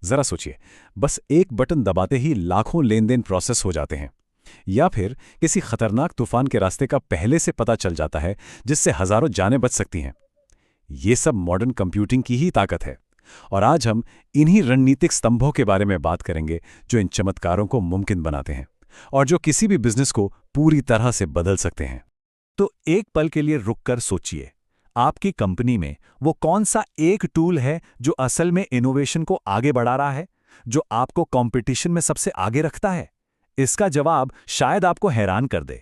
जरा सोचिए, बस एक बटन दबाते ही लाखों लेन देन प्रोसेस हो जाते हैं। या फिर किसी खतरनाक तूफान के रास्ते का पहले से पता चल जाता है, जिससे हजारों जानें बच सकती हैं। ये सब मॉडर्न कंप्यूटिंग की ही ताकत है। और आज हम इन्हीं रणनीतिक स्तंभों के बारे में बात करेंगे जो इन चमत्कारों को मुमकिन बनाते हैं और जो किसी भी बिजनेस को पूरी तरह से बदल सकते हैं। तो एक पल के लिए रुककर सोचिए, आपकी कंपनी में वो कौन सा एक टूल है जो असल में इनोवेशन को आगे बढ़ा रहा है, जो आपको कंपटीशन में सबसे आगे रखता है? इसका जवाब शायद आपको हैरान कर दे,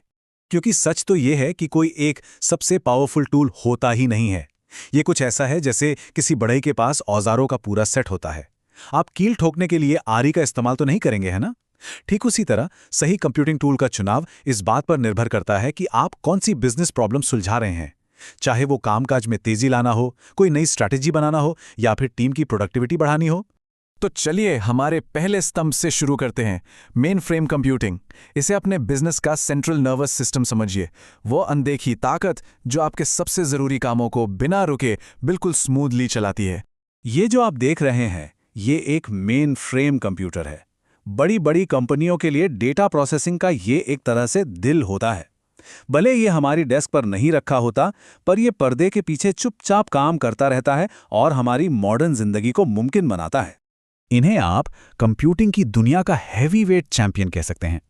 क्योंकि सच तो यह है कि कोई एक सबसे पावरफुल टूल होता ही नहीं है। ये कुछ ऐसा है जैसे किसी बढ़ई के पास औजारों का पूरा सेट होता है। आप कील ठोकने के लिए आरी का इस्तेमाल तो नहीं करेंगे, है ना? ठीक उसी तरह सही कंप्यूटिंग टूल का चुनाव इस बात पर निर्भर करता है कि आप कौन सी बिजनेस प्रॉब्लम सुलझा रहे हैं। चाहे वो कामकाज में तेजी लाना हो, कोई नई स्ट्रैटेजी बनाना हो या फिर टीम की प्रोडक्टिविटी बढ़ानी हो। तो चलिए हमारे पहले स्तंभ से शुरू करते हैं, मेन फ्रेम कंप्यूटिंग। इसे अपने बिजनेस का सेंट्रल नर्वस सिस्टम समझिए, वो अनदेखी ताकत जो आपके सबसे जरूरी कामों को बिना रुके बिल्कुल स्मूथली चलाती है। ये जो आप देख रहे हैं, ये एक मेन फ्रेम कंप्यूटर है। बड़ी बड़ी कंपनियों के लिए डेटा प्रोसेसिंग का ये एक तरह से दिल होता है। भले ये हमारी डेस्क पर नहीं रखा होता, पर ये पर्दे के पीछे चुपचाप काम करता रहता है और हमारी मॉडर्न जिंदगी को मुमकिन बनाता है। इन्हें आप कंप्यूटिंग की दुनिया का हैवीवेट चैंपियन कह सकते हैं।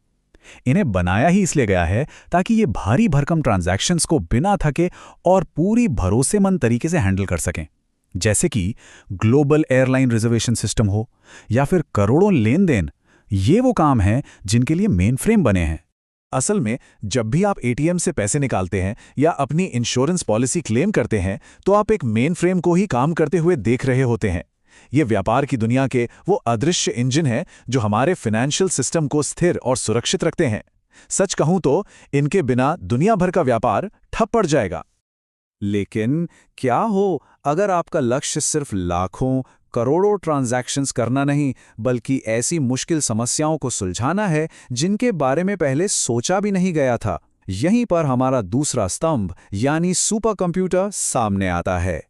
इन्हें बनाया ही इसलिए गया है ताकि ये भारी भरकम ट्रांजैक्शंस को बिना थके और पूरी भरोसेमंद तरीके से हैंडल कर सकें। जैसे कि ग्लोबल एयरलाइन रिजर्वेशन सिस्टम हो या फिर करोड़ों लेन देन, ये वो काम हैं जिनके लिए मेन फ्रेम बने हैं। असल में जब भी आप एटीएम से पैसे निकालते हैं या अपनी इंश्योरेंस पॉलिसी क्लेम करते हैं, तो आप एक मेन फ्रेम को ही काम करते हुए देख रहे होते हैं। ये व्यापार की दुनिया के वो अदृश्य इंजन हैं जो हमारे फाइनेंशियल सिस्टम को स्थिर और सुरक्षित रखते हैं। सच कहूं तो इनके बिना दुनिया भर का व्यापार ठप पड़ जाएगा। लेकिन क्या हो अगर आपका लक्ष्य सिर्फ लाखों करोड़ों ट्रांजैक्शंस करना नहीं, बल्कि ऐसी मुश्किल समस्याओं को सुलझाना है जिनके बारे में पहले सोचा भी नहीं गया था? यहीं पर हमारा दूसरा स्तंभ यानी सुपर कंप्यूटर सामने आता है।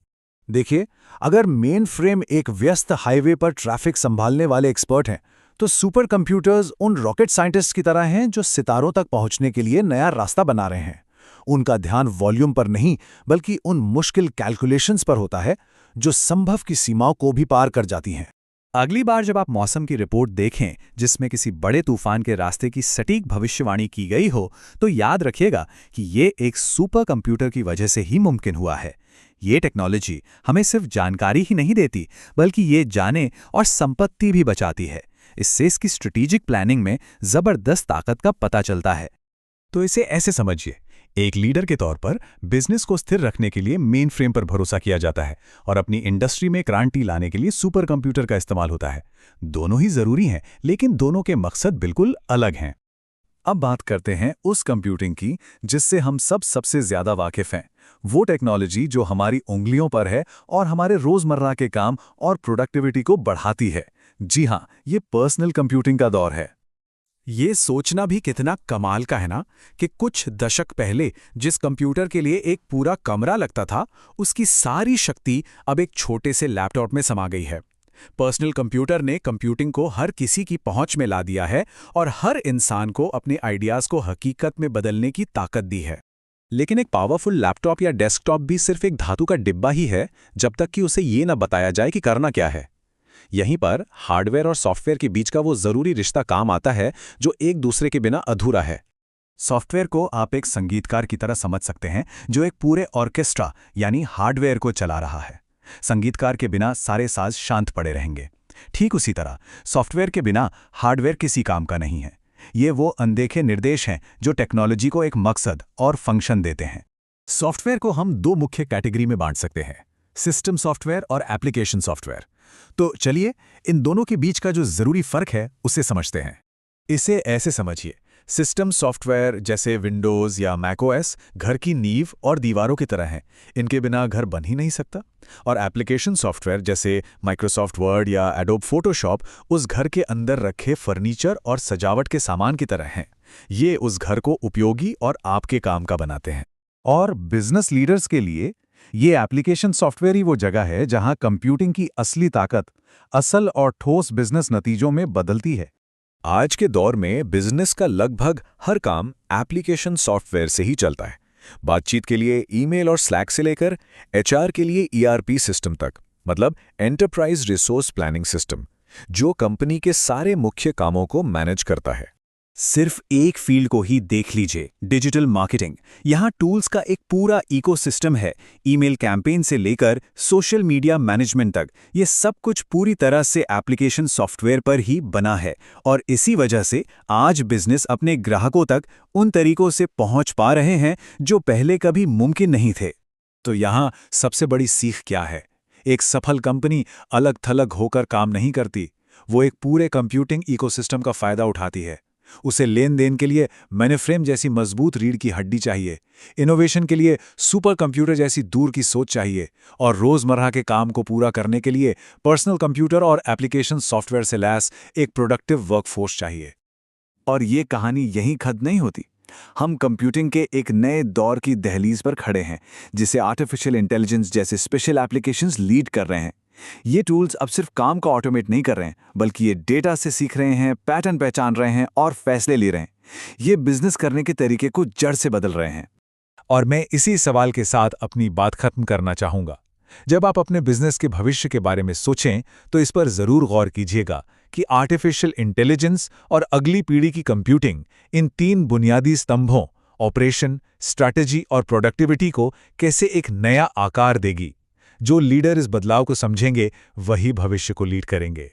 देखिए, अगर मेन फ्रेम एक व्यस्त हाईवे पर ट्रैफिक संभालने वाले एक्सपर्ट हैं, तो सुपर कंप्यूटर्स उन रॉकेट साइंटिस्ट की तरह हैं जो सितारों तक पहुंचने के लिए नया रास्ता बना रहे हैं। उनका ध्यान वॉल्यूम पर नहीं, बल्कि उन मुश्किल कैलकुलेशंस पर होता है जो संभव की सीमाओं को भी पार कर जाती हैं। अगली बार जब आप मौसम की रिपोर्ट देखें जिसमें किसी बड़े तूफान के रास्ते की सटीक भविष्यवाणी की गई हो, तो याद रखिएगा कि ये एक सुपर कंप्यूटर की वजह से ही मुमकिन हुआ है। ये टेक्नोलॉजी हमें सिर्फ जानकारी ही नहीं देती, बल्कि ये जाने और संपत्ति भी बचाती है। इससे इसकी स्ट्रेटेजिक प्लानिंग में जबरदस्त ताकत का पता चलता है। तो इसे ऐसे समझिए, एक लीडर के तौर पर बिजनेस को स्थिर रखने के लिए मेन फ्रेम पर भरोसा किया जाता है और अपनी इंडस्ट्री में क्रांति लाने के लिए सुपर कंप्यूटर का इस्तेमाल होता है। दोनों ही जरूरी हैं, लेकिन दोनों के मकसद बिल्कुल अलग हैं। अब बात करते हैं उस कंप्यूटिंग की जिससे हम सब सबसे ज्यादा वाकिफ हैं। वो टेक्नोलॉजी जो हमारी उंगलियों पर है और हमारे रोजमर्रा के काम और प्रोडक्टिविटी को बढ़ाती है। जी हाँ, ये पर्सनल कंप्यूटिंग का दौर है। ये सोचना भी कितना कमाल का है ना कि कुछ दशक पहले जिस कंप्यूटर के लिए एक पूरा कमरा लगता था, उसकी सारी शक्ति अब एक छोटे से लैपटॉप में समा गई है। पर्सनल कंप्यूटर ने कंप्यूटिंग को हर किसी की पहुंच में ला दिया है और हर इंसान को अपने आइडियाज को हकीकत में बदलने की ताकत दी है। लेकिन एक पावरफुल लैपटॉप या डेस्कटॉप भी सिर्फ एक धातु का डिब्बा ही है जब तक कि उसे ये न बताया जाए कि करना क्या है। यहीं पर हार्डवेयर और सॉफ्टवेयर के बीच का वो जरूरी रिश्ता काम आता है जो एक दूसरे के बिना अधूरा है। सॉफ्टवेयर को आप एक संगीतकार की तरह समझ सकते हैं जो एक पूरे ऑर्केस्ट्रा यानी हार्डवेयर को चला रहा है। संगीतकार के बिना सारे साज शांत पड़े रहेंगे। ठीक उसी तरह सॉफ्टवेयर के बिना हार्डवेयर किसी काम का नहीं है। ये वो अनदेखे निर्देश हैं जो टेक्नोलॉजी को एक मकसद और फंक्शन देते हैं। सॉफ्टवेयर को हम दो मुख्य कैटेगरी में बांट सकते हैं, सिस्टम सॉफ्टवेयर और एप्लीकेशन सॉफ्टवेयर। तो चलिए इन दोनों के बीच का जो जरूरी फर्क है उसे समझते हैं। इसे ऐसे समझिए, सिस्टम सॉफ्टवेयर जैसे विंडोज़ या मैकओएस घर की नींव और दीवारों की तरह हैं, इनके बिना घर बन ही नहीं सकता। और एप्लीकेशन सॉफ्टवेयर जैसे माइक्रोसॉफ्ट वर्ड या एडोब फोटोशॉप उस घर के अंदर रखे फर्नीचर और सजावट के सामान की तरह हैं। ये उस घर को उपयोगी और आपके काम का बनाते हैं। और बिजनेस लीडर्स के लिए ये एप्लीकेशन सॉफ्टवेयर ही वो जगह है जहां कंप्यूटिंग की असली ताकत असल और ठोस बिजनेस नतीजों में बदलती है। आज के दौर में बिजनेस का लगभग हर काम एप्लीकेशन सॉफ्टवेयर से ही चलता है। बातचीत के लिए ईमेल और स्लैक से लेकर एचआर के लिए ईआरपी सिस्टम तक, मतलब एंटरप्राइज रिसोर्स प्लानिंग सिस्टम, जो कंपनी के सारे मुख्य कामों को मैनेज करता है। सिर्फ एक फील्ड को ही देख लीजिए, डिजिटल मार्केटिंग। यहाँ टूल्स का एक पूरा इकोसिस्टम है। ईमेल कैंपेन से लेकर सोशल मीडिया मैनेजमेंट तक, ये सब कुछ पूरी तरह से एप्लीकेशन सॉफ्टवेयर पर ही बना है। और इसी वजह से आज बिजनेस अपने ग्राहकों तक उन तरीकों से पहुंच पा रहे हैं जो पहले कभी मुमकिन नहीं थे। तो यहाँ सबसे बड़ी सीख क्या है? एक सफल कंपनी अलग थलग होकर काम नहीं करती, वो एक पूरे कंप्यूटिंग इकोसिस्टम का फायदा उठाती है। उसे लेन देन के लिए मैनेफ्रेम जैसी मजबूत रीढ़ की हड्डी चाहिए, इनोवेशन के लिए सुपर कंप्यूटर जैसी दूर की सोच चाहिए, और रोजमर्रा के काम को पूरा करने के लिए पर्सनल कंप्यूटर और एप्लीकेशन सॉफ्टवेयर से लैस एक प्रोडक्टिव वर्कफोर्स चाहिए। और ये कहानी यहीं खत्म नहीं होती। हम कंप्यूटिंग के एक नए दौर की दहलीज पर खड़े हैं, जिसे आर्टिफिशियल इंटेलिजेंस जैसे स्पेशल एप्लीकेशंस लीड कर रहे हैं। ये टूल्स अब सिर्फ काम को ऑटोमेट नहीं कर रहे हैं, बल्कि ये डेटा से सीख रहे हैं, पैटर्न पहचान रहे हैं और फैसले ले रहे हैं। ये बिजनेस करने के तरीके को जड़ से बदल रहे हैं। और मैं इसी सवाल के साथ अपनी बात खत्म करना चाहूंगा। जब आप अपने बिजनेस के भविष्य के बारे में सोचें, तो इस पर जरूर गौर कीजिएगा कि आर्टिफिशियल इंटेलिजेंस और अगली पीढ़ी की कंप्यूटिंग, इन 3 बुनियादी स्तंभों ऑपरेशन, स्ट्रैटेजी और प्रोडक्टिविटी को कैसे एक नया आकार देगी। जो लीडर इस बदलाव को समझेंगे, वही भविष्य को लीड करेंगे।